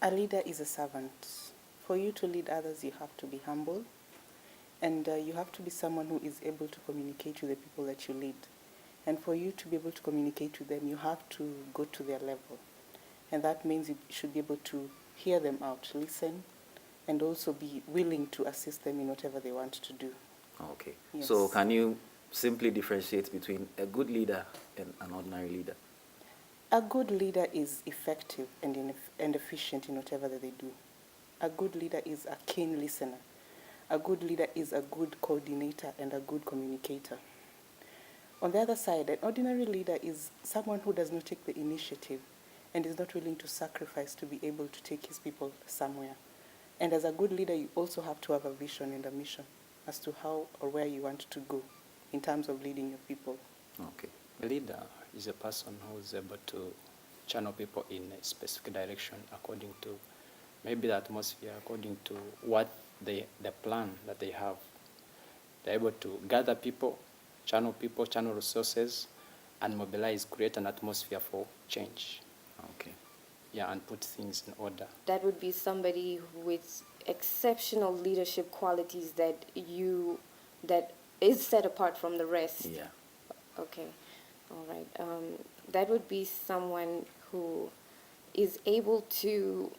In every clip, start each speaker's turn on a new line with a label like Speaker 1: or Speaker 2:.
Speaker 1: A leader is a servant. For you to lead others, you have to be humble, and you have to be someone who is able to communicate with the people that you lead. And for you to be able to communicate with them, you have to go to their level. And that means you should be able to hear them out, listen, and also be willing to assist them in whatever they want to do.
Speaker 2: Okay.
Speaker 1: Yes.
Speaker 2: So can you simply differentiate between a good leader and an ordinary leader?
Speaker 1: A good leader is effective and efficient in whatever that they do. A good leader is a keen listener. A good leader is a good coordinator and a good communicator. On the other side, an ordinary leader is someone who does not take the initiative and is not willing to sacrifice to be able to take his people somewhere. And as a good leader, you also have to have a vision and a mission as to how or where you want to go in terms of leading your people.
Speaker 2: Okay.
Speaker 3: A leader is a person who is able to channel people in a specific direction according to maybe the atmosphere, according to what the plan that they have. They're able to gather people, channel resources, and mobilize, create an atmosphere for change.
Speaker 2: Okay.
Speaker 3: Yeah, and put things in order.
Speaker 4: That would be somebody with exceptional leadership qualities that is set apart from the rest.
Speaker 2: Yeah.
Speaker 4: Okay. All right. That would be someone who is able to,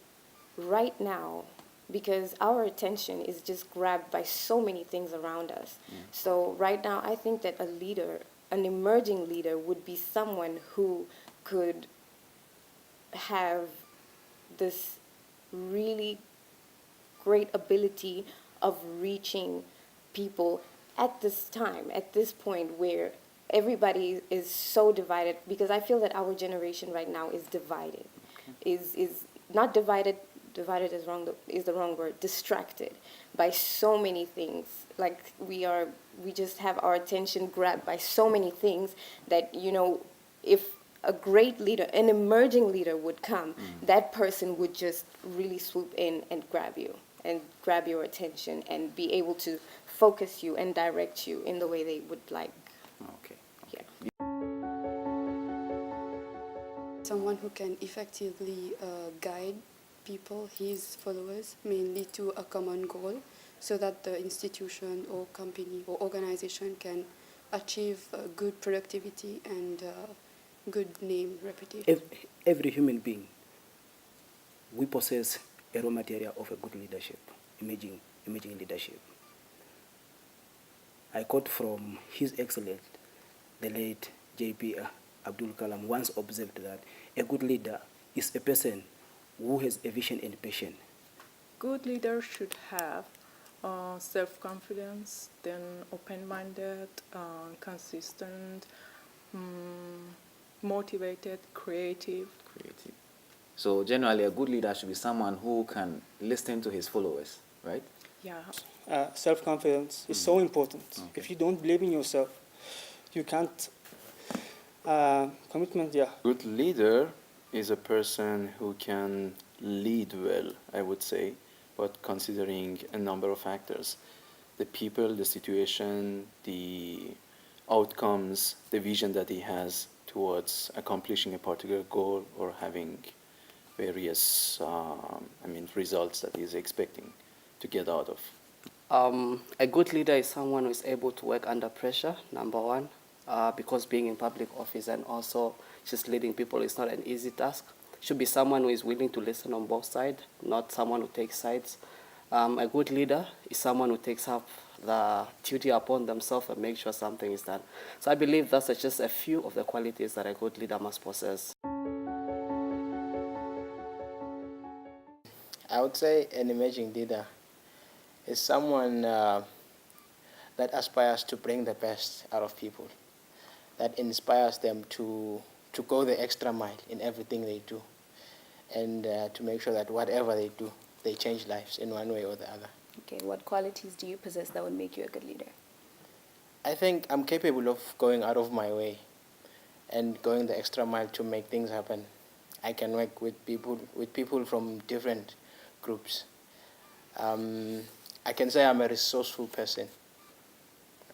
Speaker 4: right now, because our attention is just grabbed by so many things around us. So right now, I think that a leader, an emerging leader, would be someone who could have this really great ability of reaching people at this time, at this point where everybody is so divided, because I feel that our generation right now is divided. Okay. Is not divided is the wrong word, distracted by so many things. Like we just have our attention grabbed by so many things that, if a great leader, an emerging leader would come, that person would just really swoop in and grab you and grab your attention and be able to focus you and direct you in the way they would like.
Speaker 2: Okay.
Speaker 4: Yeah.
Speaker 5: Someone who can effectively guide people, his followers, mainly to a common goal, so that the institution or company or organization can achieve good productivity and good name, reputation.
Speaker 6: Every human being, we possess a raw material of a good leadership, emerging leadership. I quote from His Excellency, the late J.P. Abdul Kalam, once observed that a good leader is a person who has a vision and passion.
Speaker 7: Good leaders should have self-confidence, then open-minded, consistent, motivated, creative.
Speaker 2: So generally, a good leader should be someone who can listen to his followers, right?
Speaker 7: Yeah.
Speaker 8: Self-confidence is so important.
Speaker 2: Okay.
Speaker 8: If you don't believe in yourself, you can't. Commitment, yeah.
Speaker 9: Good leader is a person who can lead well, I would say, but considering a number of factors: the people, the situation, the outcomes, the vision that he has towards accomplishing a particular goal or having various results that he's expecting to get out of.
Speaker 10: A good leader is someone who is able to work under pressure, number one, because being in public office and also just leading people is not an easy task. Should be someone who is willing to listen on both sides, not someone who takes sides. A good leader is someone who takes up the duty upon themselves and makes sure something is done. So I believe that's just a few of the qualities that a good leader must possess.
Speaker 11: I would say an emerging leader is someone that aspires to bring the best out of people, that inspires them to go the extra mile in everything they do, and to make sure that whatever they do, they change lives in one way or the other.
Speaker 12: Okay, what qualities do you possess that would make you a good leader?
Speaker 11: I think I'm capable of going out of my way and going the extra mile to make things happen. I can work with people from different groups. I can say I'm a resourceful person,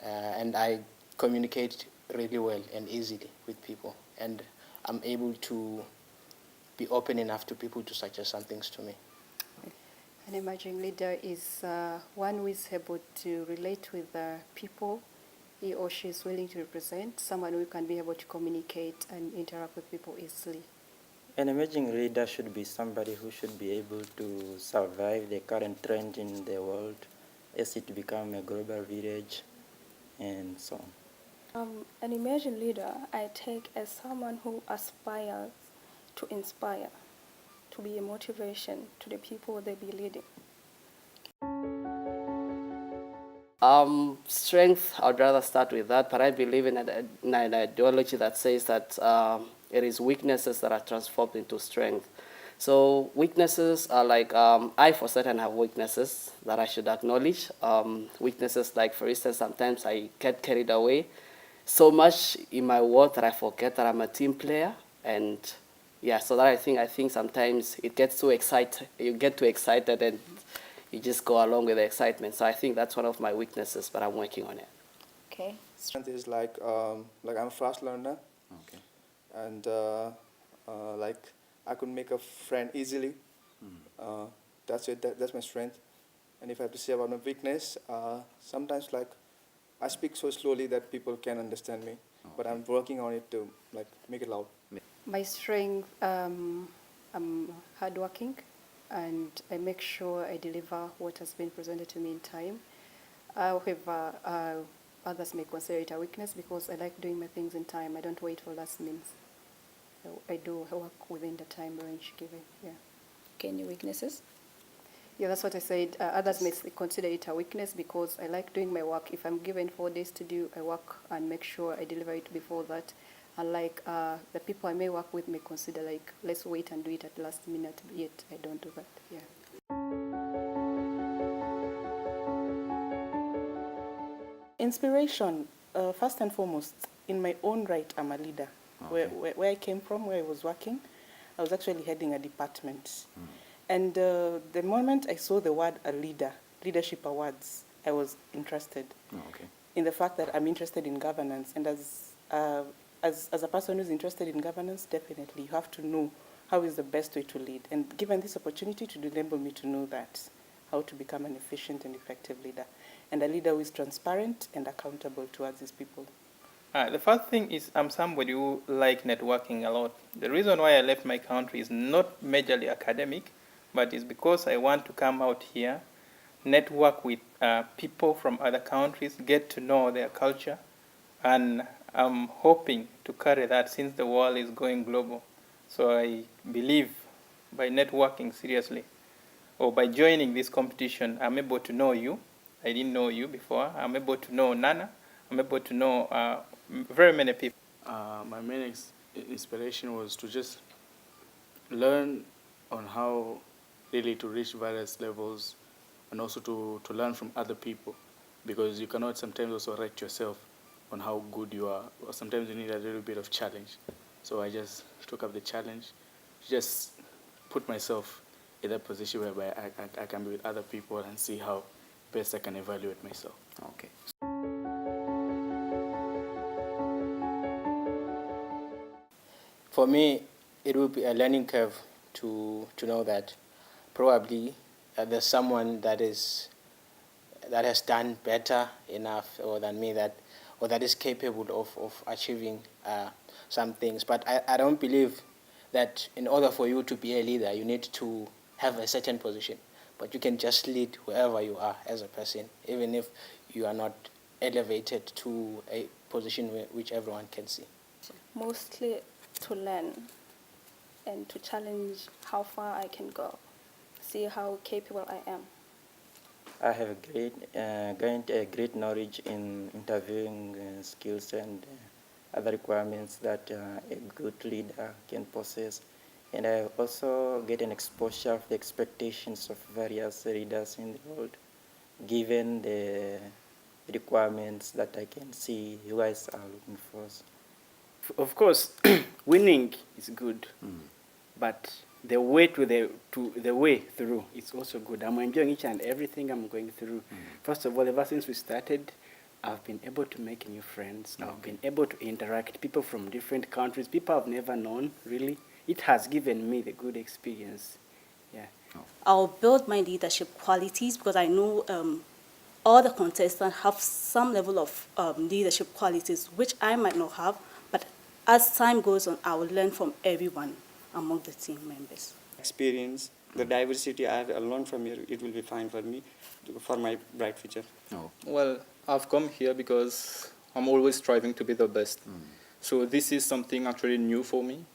Speaker 11: and I communicate really well and easily with people, and I'm able to be open enough to people to suggest some things to me.
Speaker 13: An emerging leader is one who is able to relate with people he or she is willing to represent, someone who can be able to communicate and interact with people easily.
Speaker 14: An emerging leader should be somebody who should be able to survive the current trend in the world as it becomes a global village and so on.
Speaker 15: An emerging leader I take as someone who aspires to inspire, to be a motivation to the people they be leading.
Speaker 10: Strength, I'd rather start with that, but I believe in an ideology that says that it is weaknesses that are transformed into strength. So weaknesses are like, I for certain have weaknesses that I should acknowledge. Weaknesses like, for instance, sometimes I get carried away so much in my work that I forget that I'm a team player. And yeah, so that I think sometimes it gets too excited, you get too excited and you just go along with the excitement. So I think that's one of my weaknesses, but I'm working on it.
Speaker 12: Okay.
Speaker 16: Strength is like I'm a fast learner.
Speaker 2: Okay.
Speaker 16: And like I could make a friend easily. That's it. That's my strength. And if I have to say about my weakness, sometimes like I speak so slowly that people can understand me. But I'm working on it to like make it loud.
Speaker 13: My strength, I'm hardworking, and I make sure I deliver what has been presented to me in time. However, others may consider it a weakness because I like doing my things in time. I don't wait for last minutes. I do work within the time range given. Yeah.
Speaker 12: Okay, any weaknesses?
Speaker 13: Yeah, that's what I said. Others may consider it a weakness because I like doing my work. If I'm given 4 days to do, I work and make sure I deliver it before that. Unlike the people I may work with may consider like, let's wait and do it at last minute, yet I don't do that. Yeah.
Speaker 1: Inspiration, first and foremost, in my own right, I'm a leader.
Speaker 2: Okay.
Speaker 1: Where I came from, where I was working, I was actually heading a department. And the moment I saw the word a leader, leadership awards, I was interested
Speaker 2: Okay.
Speaker 1: in the fact that I'm interested in governance. And as a person who's interested in governance, definitely you have to know how is the best way to lead. And given this opportunity to enable me to know that, how to become an efficient and effective leader. And a leader who is transparent and accountable towards his people.
Speaker 17: The first thing is I'm somebody who like networking a lot. The reason why I left my country is not majorly academic, but it's because I want to come out here, network with people from other countries, get to know their culture, and I'm hoping to carry that since the world is going global. So I believe by networking seriously, or by joining this competition, I'm able to know you. I didn't know you before. I'm able to know Nana. I'm able to know very many people.
Speaker 9: My main inspiration was to just learn on how really to reach various levels and also to learn from other people, because you cannot sometimes also rate yourself on how good you are, or sometimes you need a little bit of challenge. So I just took up the challenge, just put myself in that position whereby I can be with other people and see how best I can evaluate myself.
Speaker 2: Okay.
Speaker 11: For me, it will be a learning curve to know that probably there's someone that has done better enough or than me that is capable of achieving some things. But I don't believe that in order for you to be a leader, you need to have a certain position. But you can just lead wherever you are as a person, even if you are not elevated to a position which everyone can see.
Speaker 15: Mostly to learn and to challenge how far I can go, see how capable I am.
Speaker 14: I have gained a great knowledge in interviewing skills and other requirements that a good leader can possess. And I also get an exposure of the expectations of various leaders in the world, given the requirements that I can see you guys are looking for.
Speaker 6: Of course, winning is good, but the way the way through is also good. I'm enjoying each and everything I'm going through. First of all, ever since we started, I've been able to make new friends. I've been able to interact with people from different countries, people I've never known, really. it has given me the good experience. Yeah.
Speaker 18: I'll build my leadership qualities because I know all the contestants have some level of leadership qualities which I might not have, but as time goes on, I will learn from everyone among the team members.
Speaker 8: Experience, the diversity I have learned from here, it will be fine for me, for my bright future.
Speaker 17: Well, I've come here because I'm always striving to be the best. So this is something actually new for me.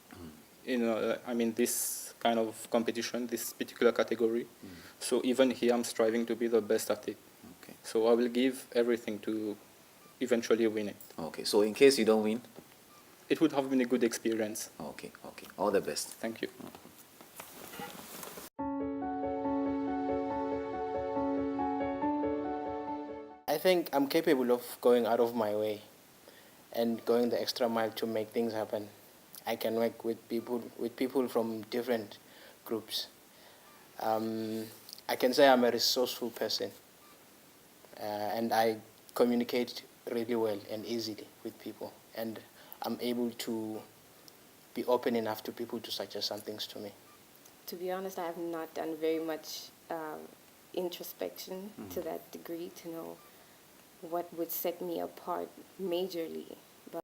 Speaker 17: I mean, this kind of competition, this particular category. So even here, I'm striving to be the best at it.
Speaker 2: Okay.
Speaker 17: So I will give everything to eventually win it.
Speaker 2: Okay, so in case you don't win?
Speaker 17: It would have been a good experience.
Speaker 2: Okay, okay. All the best.
Speaker 17: Thank you.
Speaker 11: I think I'm capable of going out of my way and going the extra mile to make things happen. I can work with people from different groups. I can say I'm a resourceful person, and I communicate really well and easily with people, and I'm able to be open enough to people to suggest some things to me.
Speaker 4: To be honest, I have not done very much introspection to that degree to know what would set me apart majorly. But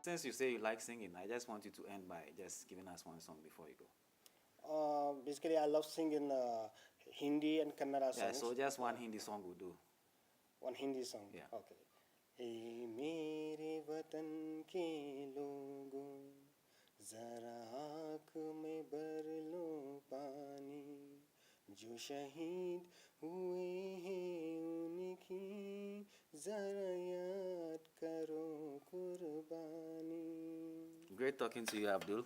Speaker 2: Since you say you like singing, I just want you to end by just giving us one song before you go.
Speaker 19: Basically, I love singing Hindi and Kannada songs.
Speaker 2: Yeah, so just one Hindi song will do.
Speaker 19: One Hindi song?
Speaker 2: Yeah.
Speaker 19: Okay. ए मेरे वतन के लोगों जरा आँख में भर लो पानी जो शहीद हुए हैं उनकी जरा याद करो कुर्बानी.
Speaker 2: Great talking to you, Abdul.